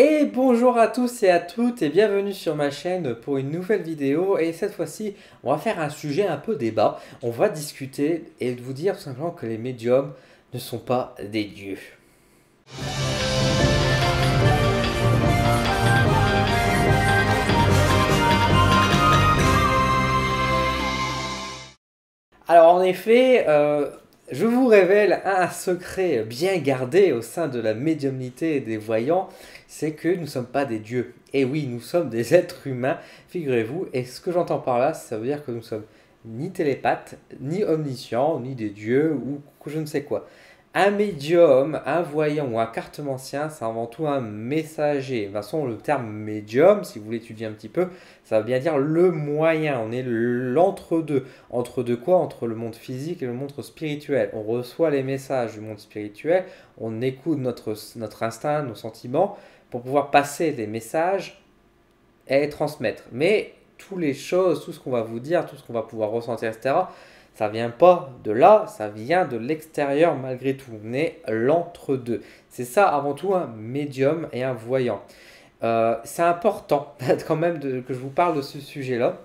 Et bonjour à tous et à toutes et bienvenue sur ma chaîne pour une nouvelle vidéo. Et cette fois-ci, on va faire un sujet un peu débat. On va discuter et vous dire tout simplement que les médiums ne sont pas des dieux. Alors en effet, je vous révèle un secret bien gardé au sein de la médiumnité et des voyants, c'est que nous ne sommes pas des dieux. Et oui, nous sommes des êtres humains, figurez-vous, et ce que j'entends par là, ça veut dire que nous sommes ni télépathes, ni omniscients, ni des dieux, ou je ne sais quoi. Un médium, un voyant ou un cartomancien, c'est avant tout un messager. De toute façon, le terme médium, si vous l'étudiez un petit peu, ça veut bien dire le moyen. On est l'entre-deux. Entre deux quoi? Entre le monde physique et le monde spirituel. On reçoit les messages du monde spirituel, on écoute notre instinct, nos sentiments, pour pouvoir passer les messages et les transmettre. Mais toutes les choses, tout ce qu'on va vous dire, tout ce qu'on va pouvoir ressentir, etc., ça vient pas de là, ça vient de l'extérieur malgré tout. On est l'entre-deux. C'est ça avant tout un médium et un voyant. C'est important quand même que je vous parle de ce sujet-là.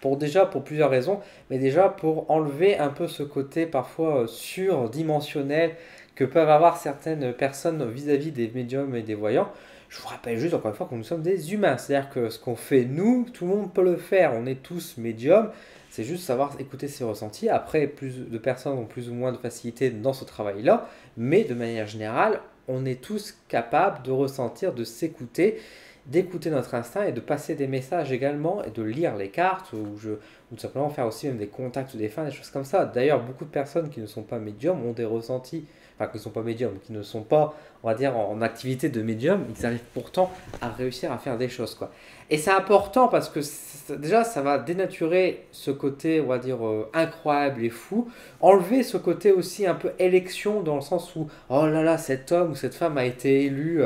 Pour plusieurs raisons, mais déjà pour enlever un peu ce côté parfois surdimensionnel que peuvent avoir certaines personnes vis-à-vis des médiums et des voyants. Je vous rappelle juste encore une fois que nous sommes des humains, c'est-à-dire que ce qu'on fait nous, tout le monde peut le faire, on est tous médiums, c'est juste savoir écouter ses ressentis. Après, plus de personnes ont plus ou moins de facilité dans ce travail-là, mais de manière générale, on est tous capables de ressentir, de s'écouter, d'écouter notre instinct et de passer des messages également et de lire les cartes ou tout simplement faire aussi même des contacts ou des fins, des choses comme ça. D'ailleurs, beaucoup de personnes qui ne sont pas médiums ont des ressentis, enfin qui ne sont pas médiums, qui ne sont pas, on va dire, en activité de médium, ils arrivent pourtant à réussir à faire des choses, quoi. Et c'est important parce que déjà, ça va dénaturer ce côté, on va dire, incroyable et fou, enlever ce côté aussi un peu élection dans le sens où, oh là là, cet homme ou cette femme a été élu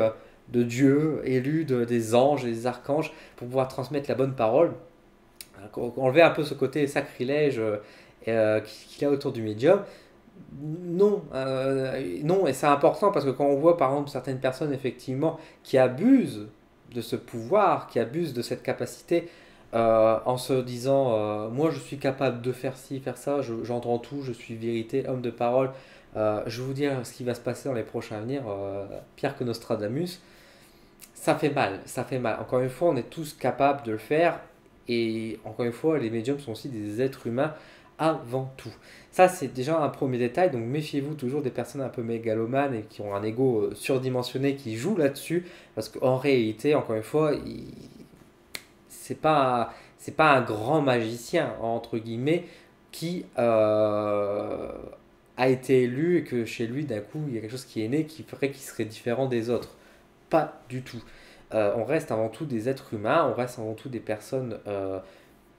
de Dieu, élu des anges et des archanges pour pouvoir transmettre la bonne parole. Enlever un peu ce côté sacrilège qu'il y a autour du médium. Non, non, et c'est important parce que quand on voit par exemple certaines personnes effectivement qui abusent de ce pouvoir, qui abusent de cette capacité en se disant moi je suis capable de faire ci, faire ça, j'entends tout, je suis vérité, homme de parole, je vais vous dire ce qui va se passer dans les prochains avenirs, pire que Nostradamus, ça fait mal, ça fait mal. Encore une fois, on est tous capables de le faire. Et encore une fois, les médiums sont aussi des êtres humains avant tout. Ça, c'est déjà un premier détail. Donc méfiez-vous toujours des personnes un peu mégalomanes et qui ont un ego surdimensionné qui jouent là-dessus. Parce qu'en réalité, encore une fois, c'est pas un grand magicien, entre guillemets, qui a été élu et que chez lui, d'un coup, il y a quelque chose qui est né qui ferait qu'il serait différent des autres. Pas du tout. On reste avant tout des êtres humains, on reste avant tout des personnes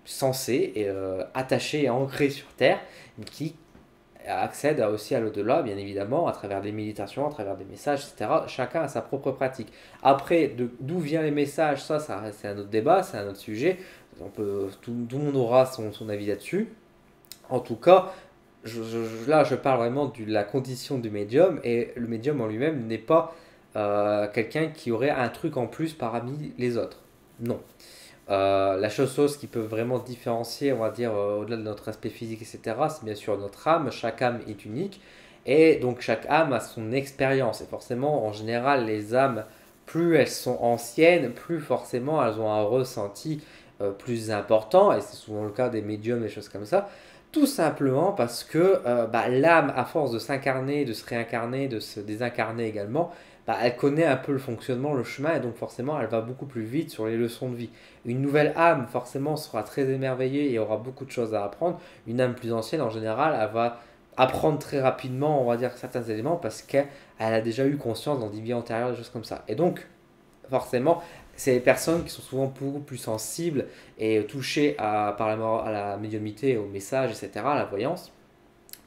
sensées et attachées et ancrées sur Terre, qui accèdent aussi à l'au-delà, bien évidemment, à travers des méditations, à travers des messages, etc. Chacun a sa propre pratique. Après, d'où viennent les messages, ça c'est un autre débat, c'est un autre sujet. Tout le monde aura son avis là-dessus. En tout cas, là, je parle vraiment de la condition du médium, et le médium en lui-même n'est pas quelqu'un qui aurait un truc en plus parmi les autres. Non. La chose qui peut vraiment différencier, on va dire, au-delà de notre aspect physique, etc., c'est bien sûr notre âme. Chaque âme est unique. Et donc chaque âme a son expérience. Et forcément, en général, les âmes, plus elles sont anciennes, plus forcément elles ont un ressenti plus important. Et c'est souvent le cas des médiums, des choses comme ça. Tout simplement parce que l'âme, à force de s'incarner, de se réincarner, de se désincarner également, elle connaît un peu le fonctionnement, le chemin, et donc forcément elle va beaucoup plus vite sur les leçons de vie. Une nouvelle âme, forcément, sera très émerveillée et aura beaucoup de choses à apprendre. Une âme plus ancienne, en général, elle va apprendre très rapidement, on va dire, certains éléments parce qu'elle a déjà eu conscience dans des vies antérieures, des choses comme ça. Et donc, forcément, c'est des personnes qui sont souvent beaucoup plus sensibles et touchées à la médiumnité, au message, etc., à la voyance,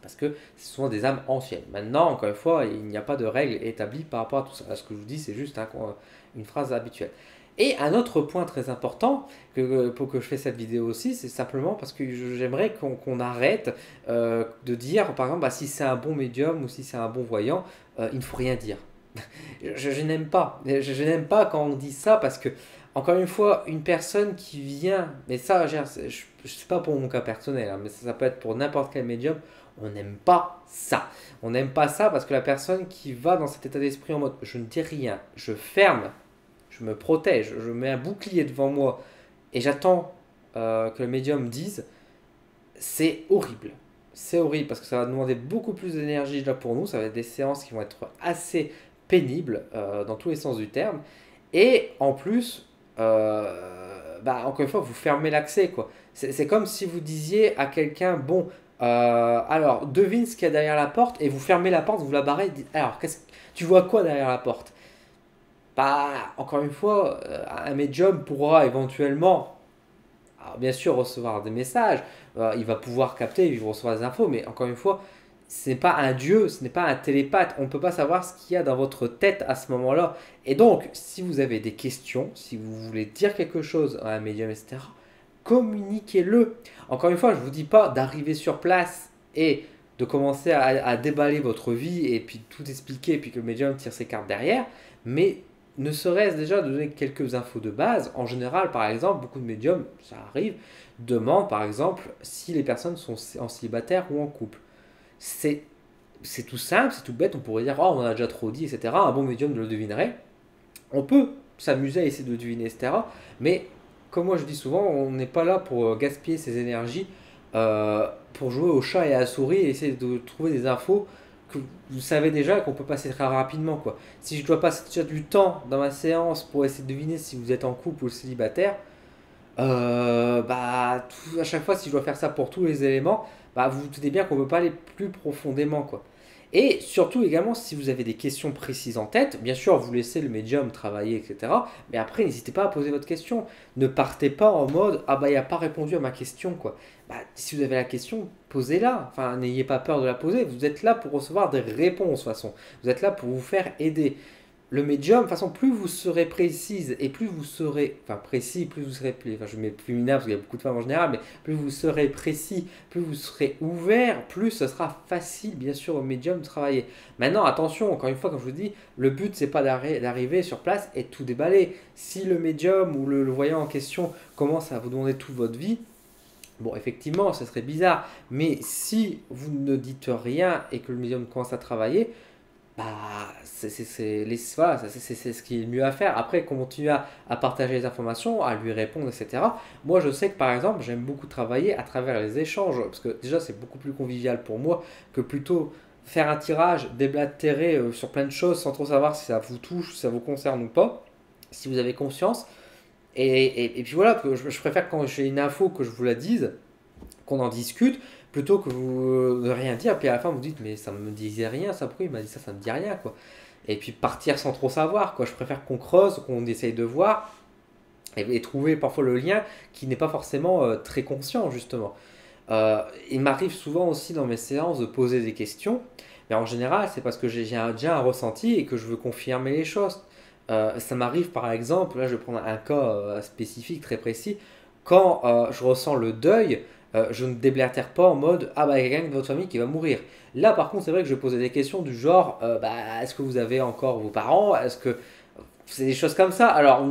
parce que c'est souvent des âmes anciennes. Maintenant, encore une fois, il n'y a pas de règle établie par rapport à tout ça. Ce que je vous dis, c'est juste une phrase habituelle. Et un autre point très important pour que je fasse cette vidéo aussi, c'est simplement parce que j'aimerais qu'on arrête de dire, par exemple, si c'est un bon médium ou si c'est un bon voyant, il ne faut rien dire. Je n'aime pas. Je n'aime pas quand on dit ça parce que, encore une fois, une personne qui vient, mais ça, je sais pas pour mon cas personnel, hein, mais ça peut être pour n'importe quel médium, on n'aime pas ça. On n'aime pas ça parce que la personne qui va dans cet état d'esprit en mode je ne dis rien, je ferme, je me protège, je mets un bouclier devant moi et j'attends que le médium dise, c'est horrible. C'est horrible parce que ça va demander beaucoup plus d'énergie là pour nous. Ça va être des séances qui vont être assez pénibles dans tous les sens du terme. Et en plus, encore une fois, vous fermez l'accès, quoi. C'est comme si vous disiez à quelqu'un, bon, alors devine ce qu'il y a derrière la porte et vous fermez la porte, vous la barrez. Alors, tu vois quoi derrière la porte? Bah, encore une fois, un médium pourra éventuellement, alors, bien sûr, recevoir des messages, il va pouvoir capter, il va recevoir des infos, mais encore une fois, ce n'est pas un dieu, ce n'est pas un télépathe, on ne peut pas savoir ce qu'il y a dans votre tête à ce moment-là. Et donc, si vous avez des questions, si vous voulez dire quelque chose à un médium, etc., communiquez-le. Encore une fois, je ne vous dis pas d'arriver sur place et de commencer à déballer votre vie et puis tout expliquer et puis que le médium tire ses cartes derrière, mais ne serait-ce déjà de donner quelques infos de base. En général, par exemple, beaucoup de médiums, ça arrive, demandent par exemple si les personnes sont en célibataire ou en couple. C'est c'est tout simple, c'est tout bête, on pourrait dire, oh, on en a déjà trop dit, etc. Un bon médium le devinerait. On peut s'amuser à essayer de deviner, etc. Mais, comme moi je dis souvent, on n'est pas là pour gaspiller ses énergies pour jouer au chat et à la souris et essayer de trouver des infos que vous savez déjà qu'on peut passer très rapidement, quoi. Si je dois passer déjà du temps dans ma séance pour essayer de deviner si vous êtes en couple ou célibataire, à chaque fois, si je dois faire ça pour tous les éléments, bah, vous vous doutez bien qu'on ne peut pas aller plus profondément, quoi. Et surtout également, si vous avez des questions précises en tête, bien sûr, vous laissez le médium travailler, etc. Mais après, n'hésitez pas à poser votre question. Ne partez pas en mode, ah bah, il n'a pas répondu à ma question, quoi. Bah, si vous avez la question, posez-la. Enfin, n'ayez pas peur de la poser. Vous êtes là pour recevoir des réponses, de toute façon. Vous êtes là pour vous faire aider. Le médium, de toute façon, plus vous serez précise et plus vous serez, enfin précis, plus vous serez, enfin je mets plus minable parce qu'il y a beaucoup de femmes en général, mais plus vous serez précis, plus vous serez ouvert, plus ce sera facile, bien sûr, au médium de travailler. Maintenant, attention, encore une fois, comme je vous dis, le but, c'est pas d'arriver sur place et tout déballer. Si le médium ou le voyant en question commence à vous demander toute votre vie, bon, effectivement, ce serait bizarre, mais si vous ne dites rien et que le médium commence à travailler, bah, voilà, c'est ce qui est le mieux à faire. Après, continuer à partager les informations, à lui répondre, etc. Moi, je sais que par exemple, j'aime beaucoup travailler à travers les échanges, parce que déjà, c'est beaucoup plus convivial pour moi que plutôt faire un tirage, déblatérer sur plein de choses sans trop savoir si ça vous touche, si ça vous concerne ou pas, si vous avez conscience. Et puis voilà, que je préfère quand j'ai une info que je vous la dise, qu'on en discute, plutôt que vous de rien dire, puis à la fin vous dites mais ça me disait rien, ça pourquoi il m'a dit ça, ça me dit rien quoi. Et puis partir sans trop savoir quoi. Je préfère qu'on creuse, qu'on essaye de voir et trouver parfois le lien qui n'est pas forcément très conscient justement. Il m'arrive souvent aussi dans mes séances de poser des questions, mais en général c'est parce que j'ai déjà un ressenti et que je veux confirmer les choses. Ça m'arrive par exemple, là je vais prendre un cas spécifique, très précis, quand je ressens le deuil, je ne déblatère pas en mode ah bah il y a quelqu'un de votre famille qui va mourir. Là par contre c'est vrai que je vais poser des questions du genre est-ce que vous avez encore vos parents? Est-ce que c'est des choses comme ça? Alors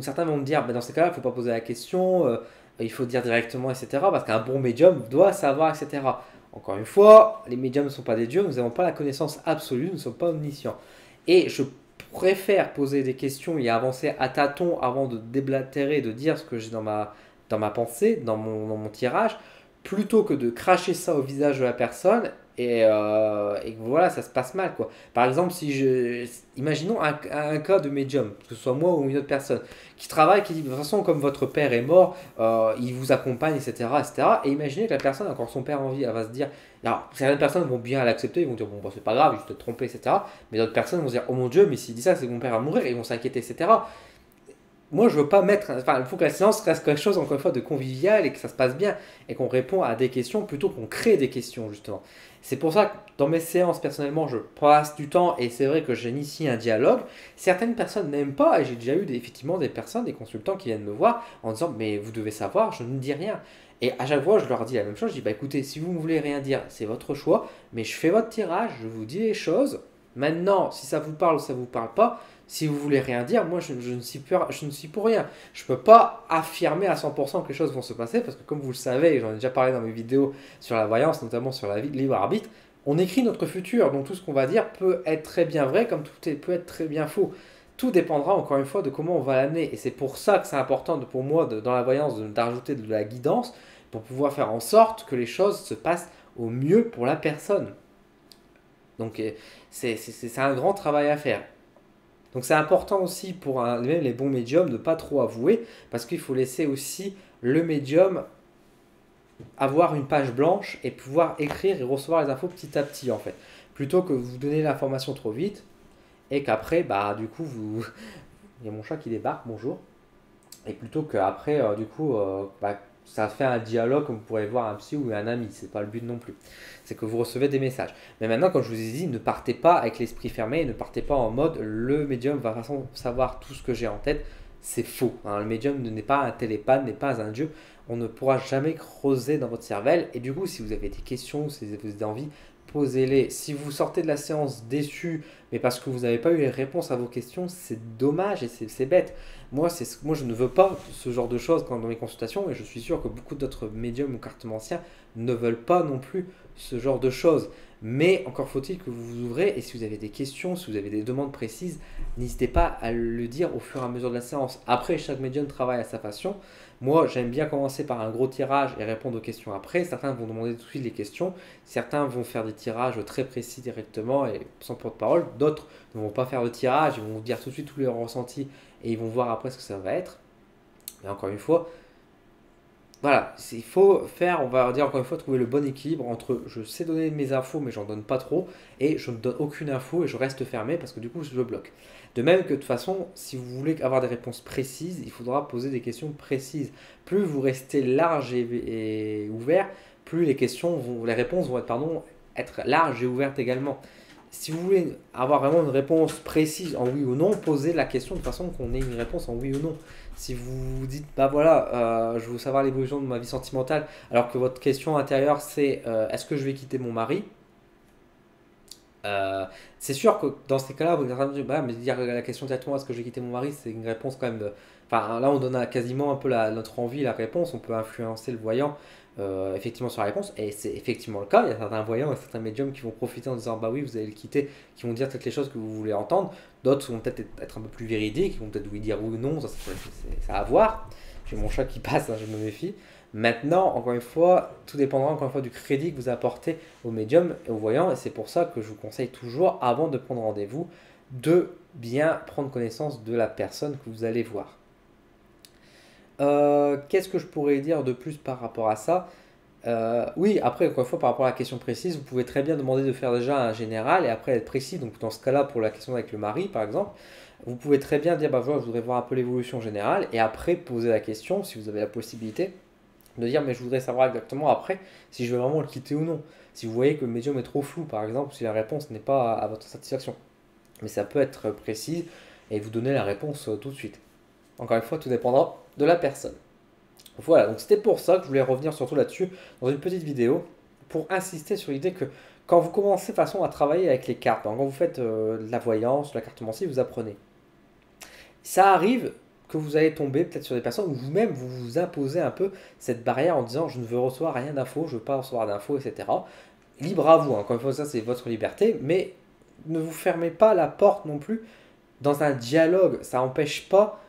certains vont me dire bah, dans ces cas-là il ne faut pas poser la question, il faut dire directement etc. Parce qu'un bon médium doit savoir etc. Encore une fois, les médiums ne sont pas des dieux, nous n'avons pas la connaissance absolue, nous ne sommes pas omniscients. Et je préfère poser des questions et avancer à tâtons avant de déblatérer, de dire ce que j'ai dans ma pensée, dans mon tirage, plutôt que de cracher ça au visage de la personne et que voilà, ça se passe mal quoi. Par exemple, imaginons un cas de médium, que ce soit moi ou une autre personne, qui travaille, qui dit de toute façon, comme votre père est mort, il vous accompagne, etc., etc. Et imaginez que la personne a encore son père en vie, elle va se dire, alors certaines personnes vont bien l'accepter, ils vont dire bon, bah, c'est pas grave, je te trompé, etc. Mais d'autres personnes vont se dire oh mon dieu, mais s'il dit ça, c'est que mon père va mourir, et ils vont s'inquiéter, etc. Moi, je veux pas mettre. Enfin, il faut que la séance reste quelque chose, encore une fois, de convivial et que ça se passe bien et qu'on répond à des questions plutôt qu'on crée des questions, justement. C'est pour ça que dans mes séances, personnellement, je passe du temps et c'est vrai que j'initie un dialogue. Certaines personnes n'aiment pas et j'ai déjà eu effectivement des personnes, des consultants qui viennent me voir en disant mais vous devez savoir, je ne dis rien. Et à chaque fois, je leur dis la même chose. Je dis bah écoutez, si vous ne voulez rien dire, c'est votre choix, mais je fais votre tirage, je vous dis les choses. Maintenant, si ça vous parle ou ça vous parle pas, si vous voulez rien dire, moi je ne suis pour rien. Je peux pas affirmer à 100% que les choses vont se passer parce que comme vous le savez, et j'en ai déjà parlé dans mes vidéos sur la voyance, notamment sur la libre arbitre, on écrit notre futur. Donc tout ce qu'on va dire peut être très bien vrai comme peut être très bien faux. Tout dépendra encore une fois de comment on va l'amener. Et c'est pour ça que c'est important pour moi dans la voyance d'ajouter de la guidance pour pouvoir faire en sorte que les choses se passent au mieux pour la personne. Donc c'est un grand travail à faire. Donc c'est important aussi pour même les bons médiums de ne pas trop avouer, parce qu'il faut laisser aussi le médium avoir une page blanche et pouvoir écrire et recevoir les infos petit à petit en fait. Plutôt que vous donner l'information trop vite et qu'après, bah du coup, vous... il y a mon chat qui débarque, bonjour. Et plutôt qu'après, bah, ça fait un dialogue comme vous pourrez voir un psy ou un ami, c'est pas le but non plus. C'est que vous recevez des messages. Mais maintenant, comme je vous ai dit, ne partez pas avec l'esprit fermé, ne partez pas en mode le médium va de toute façon savoir tout ce que j'ai en tête. C'est faux. Hein. Le médium n'est pas un télépathe, n'est pas un dieu. On ne pourra jamais creuser dans votre cervelle. Et du coup, si vous avez des questions, si vous avez envie, posez-les. Si vous sortez de la séance déçu, mais parce que vous n'avez pas eu les réponses à vos questions, c'est dommage et c'est bête. Moi, je ne veux pas ce genre de choses dans mes consultations et je suis sûr que beaucoup d'autres médiums ou cartomanciens ne veulent pas non plus ce genre de choses. Mais encore faut-il que vous vous ouvrez et si vous avez des questions, si vous avez des demandes précises, n'hésitez pas à le dire au fur et à mesure de la séance. Après, chaque médium travaille à sa façon. Moi, j'aime bien commencer par un gros tirage et répondre aux questions après. Certains vont demander tout de suite les questions. Certains vont faire des tirages très précis directement et sans porte-parole. D'autres ne vont pas faire de tirage, ils vont vous dire tout de suite tous les ressentis et ils vont voir après ce que ça va être. Mais encore une fois, voilà, il faut faire, on va dire encore une fois, trouver le bon équilibre entre je sais donner mes infos mais j'en donne pas trop et je ne donne aucune info et je reste fermé parce que du coup je bloque. De même que de toute façon, si vous voulez avoir des réponses précises, il faudra poser des questions précises. Plus vous restez large et ouvert, plus les réponses vont être, être larges et ouvertes également. Si vous voulez avoir vraiment une réponse précise en oui ou non, posez la question de façon qu'on ait une réponse en oui ou non. Si vous vous dites, bah voilà, je veux savoir l'évolution de ma vie sentimentale, alors que votre question intérieure c'est est-ce que je vais quitter mon mari? C'est sûr que dans ces cas-là, vous êtes en train de dire, bah, mais dire la question directement est-ce que je vais quitter mon mari, c'est une réponse quand même de. Enfin, là, on donne quasiment un peu notre envie, la réponse, on peut influencer le voyant effectivement sur la réponse, et c'est effectivement le cas. Il y a certains voyants et certains médiums qui vont profiter en disant, bah oui, vous allez le quitter, qui vont dire toutes les choses que vous voulez entendre. D'autres vont peut-être être un peu plus véridiques, qui vont peut-être vous dire oui ou non, ça à voir. J'ai mon chat qui passe, hein, je me méfie. Maintenant, encore une fois, tout dépendra encore une fois du crédit que vous apportez au médium et au voyant. Et c'est pour ça que je vous conseille toujours, avant de prendre rendez-vous, de bien prendre connaissance de la personne que vous allez voir. Qu'est-ce que je pourrais dire de plus par rapport à ça? Oui, après, encore une fois, par rapport à la question précise, vous pouvez très bien demander de faire déjà un général et après être précis. Donc, dans ce cas-là, pour la question avec le mari, par exemple, vous pouvez très bien dire, bah voilà, je voudrais voir un peu l'évolution générale et après poser la question, si vous avez la possibilité de dire mais je voudrais savoir exactement après si je vais vraiment le quitter ou non. Si vous voyez que le médium est trop flou par exemple, si la réponse n'est pas à votre satisfaction. Mais ça peut être précis et vous donner la réponse tout de suite. Encore une fois, tout dépendra de la personne. Voilà, donc c'était pour ça que je voulais revenir surtout là-dessus dans une petite vidéo pour insister sur l'idée que quand vous commencez de façon à travailler avec les cartes, quand vous faites de la voyance, de la cartomancie, vous apprenez. Ça arrive que vous allez tomber peut-être sur des personnes où vous-même vous vous imposez un peu cette barrière en disant je ne veux recevoir rien d'infos, je ne veux pas recevoir d'infos, etc. Libre à vous, hein. Encore une fois, ça c'est votre liberté, mais ne vous fermez pas la porte non plus dans un dialogue. Ça n'empêche pas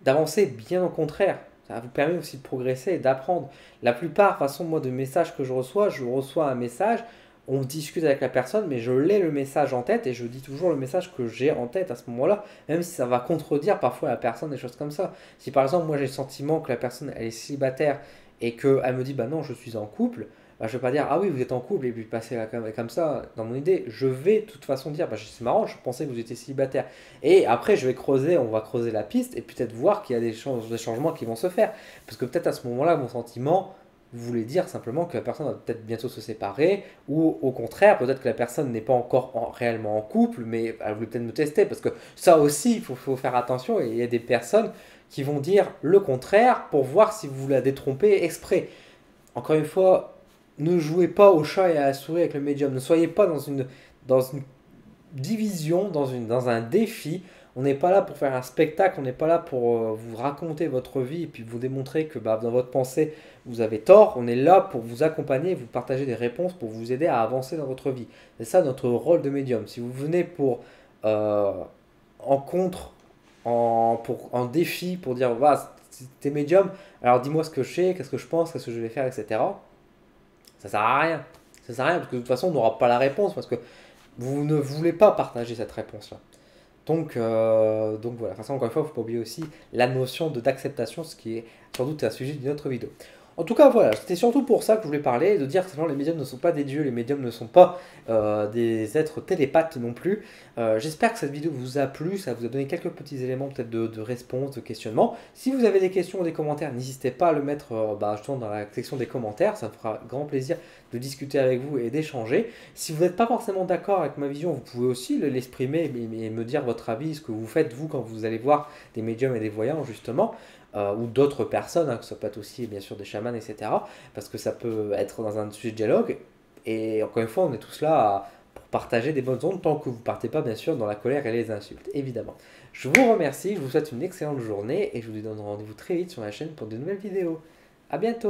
d'avancer, bien au contraire. Ça vous permet aussi de progresser et d'apprendre. La plupart, de toute façon, moi, de messages que je reçois un message, on discute avec la personne, mais je l'ai le message en tête et je dis toujours le message que j'ai en tête à ce moment-là, même si ça va contredire parfois la personne, des choses comme ça. Si par exemple, moi j'ai le sentiment que la personne elle est célibataire et qu'elle me dit bah non, je suis en couple, bah, je ne vais pas dire ah oui, vous êtes en couple et puis passer comme ça dans mon idée. Je vais de toute façon dire bah, c'est marrant, je pensais que vous étiez célibataire. Et après, je vais creuser, on va creuser la piste et peut-être voir qu'il y a des changements qui vont se faire. Parce que peut-être à ce moment-là, mon sentiment vous voulez dire simplement que la personne va peut-être bientôt se séparer, ou au contraire, peut-être que la personne n'est pas encore réellement en couple, mais elle voulait peut-être me tester, parce que ça aussi, faut faire attention, et il y a des personnes qui vont dire le contraire pour voir si vous la détrompez exprès. Encore une fois, ne jouez pas au chat et à la souris avec le médium, ne soyez pas dans une division, dans un défi. On n'est pas là pour faire un spectacle, on n'est pas là pour vous raconter votre vie et puis vous démontrer que bah, dans votre pensée, vous avez tort. On est là pour vous accompagner, vous partager des réponses pour vous aider à avancer dans votre vie. C'est ça notre rôle de médium. Si vous venez pour euh, en contre, en défi, pour dire, bah, t'es médium, alors dis-moi ce que je sais, qu'est-ce que je pense, qu'est-ce que je vais faire, etc. Ça sert à rien. Ça sert à rien parce que de toute façon, on n'aura pas la réponse parce que vous ne voulez pas partager cette réponse-là. Donc voilà, enfin, ça, encore une fois, il ne faut pas oublier aussi la notion d'acceptation, ce qui est sans doute un sujet d'une autre vidéo. En tout cas, voilà, c'était surtout pour ça que je voulais parler, de dire que les médiums ne sont pas des dieux, les médiums ne sont pas des êtres télépathes non plus. J'espère que cette vidéo vous a plu, ça vous a donné quelques petits éléments peut-être de réponse, de questionnement. Si vous avez des questions ou des commentaires, n'hésitez pas à le mettre justement dans la section des commentaires, ça me fera grand plaisir de discuter avec vous et d'échanger. Si vous n'êtes pas forcément d'accord avec ma vision, vous pouvez aussi l'exprimer et me dire votre avis, ce que vous faites vous quand vous allez voir des médiums et des voyants justement. Ou d'autres personnes, que ça peut être aussi bien sûr des chamans, etc. Parce que ça peut être dans un sujet de dialogue. Et encore une fois, on est tous là pour partager des bonnes ondes tant que vous ne partez pas bien sûr dans la colère et les insultes, évidemment. Je vous remercie, je vous souhaite une excellente journée et je vous donne rendez-vous très vite sur la chaîne pour de nouvelles vidéos. A bientôt!